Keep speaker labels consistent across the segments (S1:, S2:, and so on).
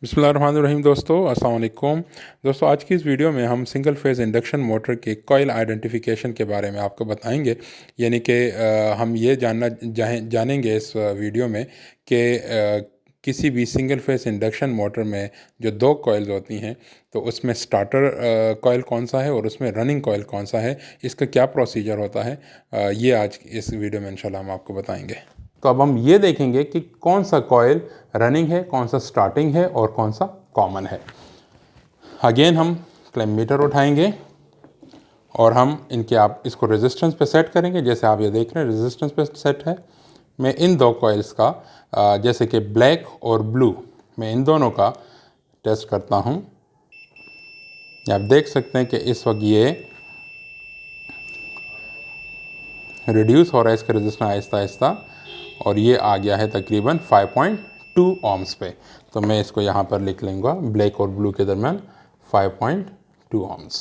S1: बिस्मिल्लाहिर्रहमानिर्रहीम दोस्तों, अस्सलाम वालेकुम। दोस्तों, आज की इस वीडियो में हम सिंगल फेज़ इंडक्शन मोटर के कॉइल आइडेंटिफिकेशन के बारे में आपको बताएंगे। यानी कि हम ये जानेंगे इस वीडियो में कि किसी भी सिंगल फेज़ इंडक्शन मोटर में जो दो कॉइल्स होती हैं, तो उसमें स्टार्टर कॉइल कौन सा है और उसमें रनिंग कॉइल कौन सा है, इसका क्या प्रोसीजर होता है, ये आज इस वीडियो में इंशाल्लाह हम आपको बताएंगे। तो अब हम ये देखेंगे कि कौन सा कॉइल रनिंग है, कौन सा स्टार्टिंग है और कौन सा कॉमन है। अगेन हम क्लैम्प मीटर उठाएंगे और हम आप इसको रेजिस्टेंस पे सेट करेंगे। जैसे आप ये देख रहे हैं रेजिस्टेंस पे सेट है। मैं इन दो कॉइल्स का जैसे कि ब्लैक और ब्लू, मैं इन दोनों का टेस्ट करता हूँ। आप देख सकते हैं कि इस वक्त ये रिड्यूस हो रहा है, इसका रेजिस्टेंस आहिस्ता आहिस्ता, और ये आ गया है तकरीबन 5.2 ohms पे। तो मैं इसको यहाँ पर लिख लूँगा, ब्लैक और ब्लू के दरमियान 5.2 ohms।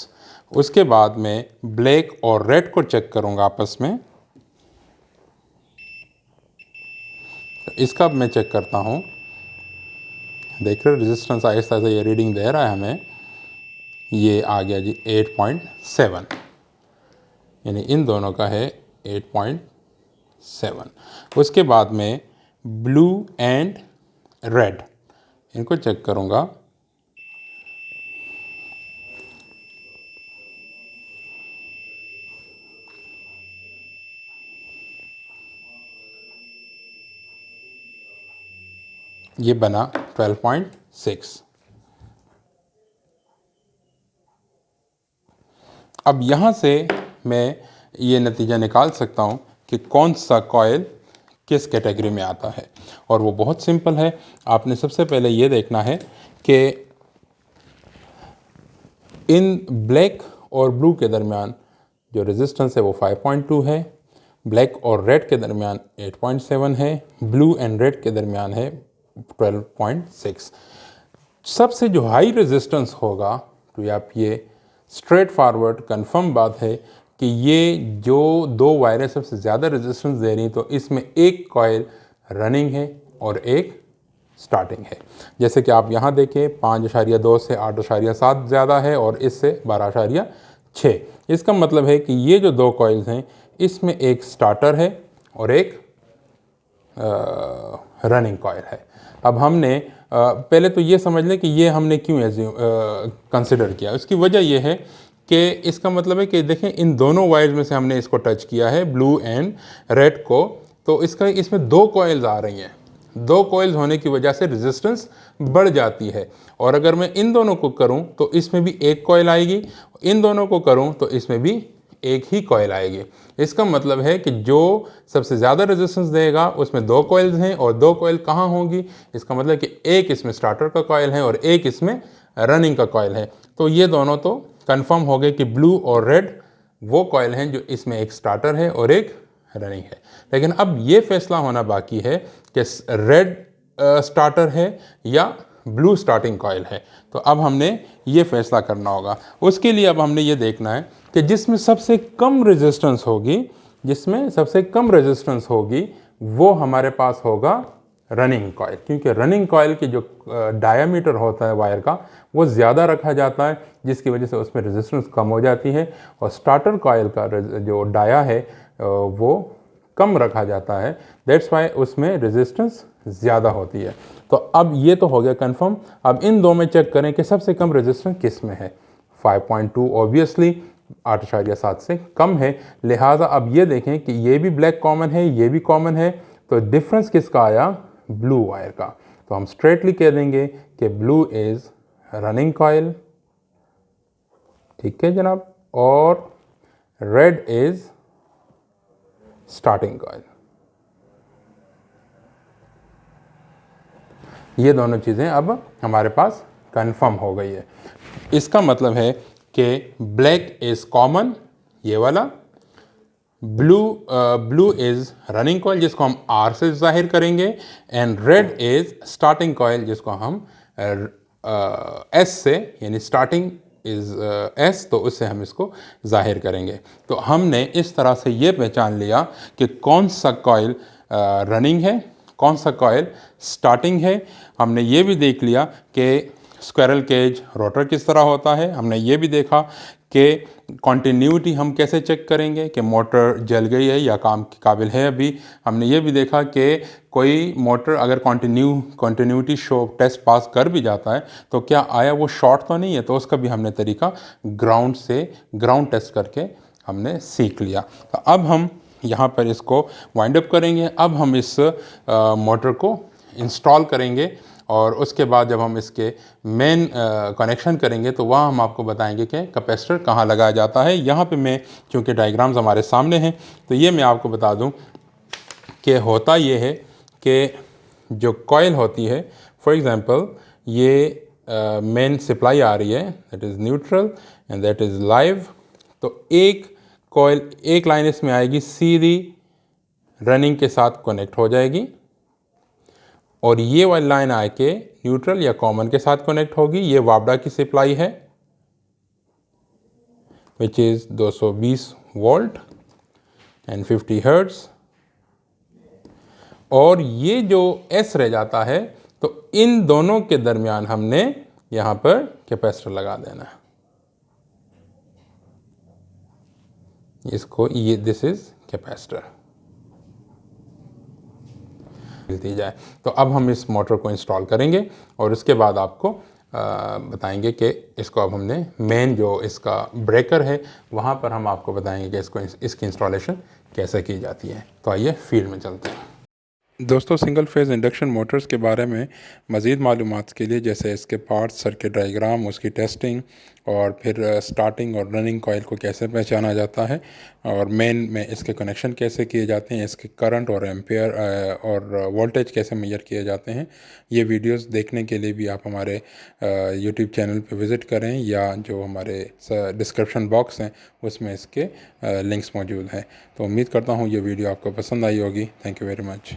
S1: उसके बाद मैं ब्लैक और रेड को चेक करूँगा आपस में। तो इसका मैं चेक करता हूँ। देख रहे हो रेजिस्टेंस आहिस्ता आहिस्ता ये रीडिंग दे रहा है हमें। ये आ गया जी 8.7, यानी इन दोनों का है 8.7। उसके बाद में ब्लू एंड रेड इनको चेक करूँगा। ये बना 12.6। अब यहाँ से मैं ये नतीजा निकाल सकता हूँ कि कौन सा कॉइल किस कैटेगरी में आता है, और वो बहुत सिंपल है। आपने सबसे पहले ये देखना है कि इन ब्लैक और ब्लू के दरमियान जो रेजिस्टेंस है वो 5.2 है, ब्लैक और रेड के दरमियान 8.7 है, ब्लू एंड रेड के दरमियान है 12.6। सबसे जो हाई रेजिस्टेंस होगा, तो आप ये स्ट्रेट फॉरवर्ड कंफर्म बात है कि ये जो दो वायरें सबसे ज़्यादा रेजिस्टेंस दे रही, तो इसमें एक कॉइल रनिंग है और एक स्टार्टिंग है। जैसे कि आप यहाँ देखें 5.2 से 8.7 ज़्यादा है और इससे 12.6। इसका मतलब है कि ये जो दो कॉइल्स हैं, इसमें एक स्टार्टर है और एक रनिंग कॉइल है। अब हमने पहले तो ये समझ लें कि ये हमने क्यों कंसिडर किया। उसकी वजह यह है कि इसका मतलब है कि देखें इन दोनों वायर्स में से हमने इसको टच किया है, ब्लू एंड रेड को, तो इसमें दो कॉइल्स आ रही हैं। दो कॉइल्स होने की वजह से रेजिस्टेंस बढ़ जाती है। और अगर मैं इन दोनों को करूं तो इसमें भी एक कॉइल आएगी, इन दोनों को करूं तो इसमें भी एक ही कॉइल आएगी। इसका मतलब है कि जो सबसे ज़्यादा रेजिस्टेंस देगा उसमें दो कॉइल्स हैं, और दो कॉइल कहाँ होंगी, इसका मतलब कि एक इसमें स्टार्टर का कॉइल है और एक इसमें रनिंग का कॉइल है। तो ये दोनों तो कंफर्म हो गए कि ब्लू और रेड वो कॉइल हैं जो इसमें एक स्टार्टर है और एक रनिंग है। लेकिन अब ये फैसला होना बाकी है कि रेड स्टार्टर है या ब्लू स्टार्टिंग कॉइल है। तो अब हमने ये फैसला करना होगा। उसके लिए अब हमने ये देखना है कि जिसमें सबसे कम रेजिस्टेंस होगी, वो हमारे पास होगा रनिंग कॉइल, क्योंकि रनिंग कॉइल की जो डायामीटर होता है वायर का, वो ज़्यादा रखा जाता है, जिसकी वजह से उसमें रेजिस्टेंस कम हो जाती है। और स्टार्टर कॉइल का जो डाया है वो कम रखा जाता है, दैट्स वाई उसमें रेजिस्टेंस ज़्यादा होती है। तो अब ये तो हो गया कंफर्म। अब इन दो में चेक करें कि सबसे कम रेजिस्टेंस किस में है। 5.2 ऑब्वियसली 8.7 से कम है, लिहाजा अब ये देखें कि ये भी ब्लैक कॉमन है, ये भी कॉमन है, तो डिफरेंस किसका आया, ब्लू वायर का। तो हम स्ट्रेटली कह देंगे कि ब्लू इज़ रनिंग कॉइल, ठीक है जनाब, और रेड इज़ स्टार्टिंग कॉइल। ये दोनों चीज़ें अब हमारे पास कंफर्म हो गई है। इसका मतलब है कि ब्लैक इज़ कॉमन, ये वाला, ब्लू इज़ रनिंग कॉइल जिसको हम आर से जाहिर करेंगे, and red is starting coil जिसको हम एस से, यानी स्टार्टिंग इज़ एस, तो उससे हम इसको जाहिर करेंगे। तो हमने इस तरह से ये पहचान लिया कि कौन सा कॉइल रनिंग है, कौन सा कॉयल स्टार्टिंग है। हमने ये भी देख लिया कि स्क्विरल केज रोटर किस तरह होता है। हमने ये भी देखा कि कॉन्टीन्यूटी हम कैसे चेक करेंगे कि मोटर जल गई है या काम के काबिल है अभी। हमने ये भी देखा कि कोई मोटर अगर कॉन्टीन्यूटी शो टेस्ट पास कर भी जाता है तो क्या आया वो शॉर्ट तो नहीं है, तो उसका भी हमने तरीका ग्राउंड टेस्ट करके हमने सीख लिया। तो अब हम यहाँ पर इसको वाइंड अप करेंगे। अब हम इस मोटर को इंस्टॉल करेंगे और उसके बाद जब हम इसके मेन कनेक्शन करेंगे तो वहाँ हम आपको बताएंगे कि कैपेसिटर कहाँ लगाया जाता है। यहाँ पे मैं चूँकि डायग्राम्स हमारे सामने हैं तो ये मैं आपको बता दूँ कि होता ये है कि जो कॉइल होती है, फॉर एग्ज़ाम्पल ये मेन सप्लाई आ रही है, that is neutral and that is live. तो एक कॉइल एक लाइन इसमें आएगी, सीधी रनिंग के साथ कनेक्ट हो जाएगी और ये वाली लाइन आके न्यूट्रल या कॉमन के साथ कनेक्ट होगी। ये वापडा की सप्लाई है which is 220 volt and 50 hertz. और ये जो एस रह जाता है तो इन दोनों के दरमियान हमने यहाँ पर कैपेसिटर लगा देना है। इसको ये दिस इज कैपेसिटर दी जाए। तो अब हम इस मोटर को इंस्टॉल करेंगे और उसके बाद आपको बताएंगे कि इसको अब हमने मेन जो इसका ब्रेकर है वहाँ पर हम आपको बताएंगे कि इसकी इंस्टॉलेशन कैसे की जाती है। तो आइए फील्ड में चलते हैं। दोस्तों, सिंगल फेज़ इंडक्शन मोटर्स के बारे में मज़ीद मालूमात के लिए, जैसे इसके पार्ट्स, सर्किट डायग्राम, उसकी टेस्टिंग और फिर स्टार्टिंग और रनिंग कॉइल को कैसे पहचाना जाता है और मेन में इसके कनेक्शन कैसे किए जाते हैं, इसके करंट और एम्पेयर और वोल्टेज कैसे मेजर किए जाते हैं, ये वीडियोस देखने के लिए भी आप हमारे यूट्यूब चैनल पे विज़िट करें या जो हमारे डिस्क्रिप्शन बॉक्स हैं उसमें इसके लिंक्स मौजूद हैं। तो उम्मीद करता हूँ ये वीडियो आपको पसंद आई होगी। Thank you very much.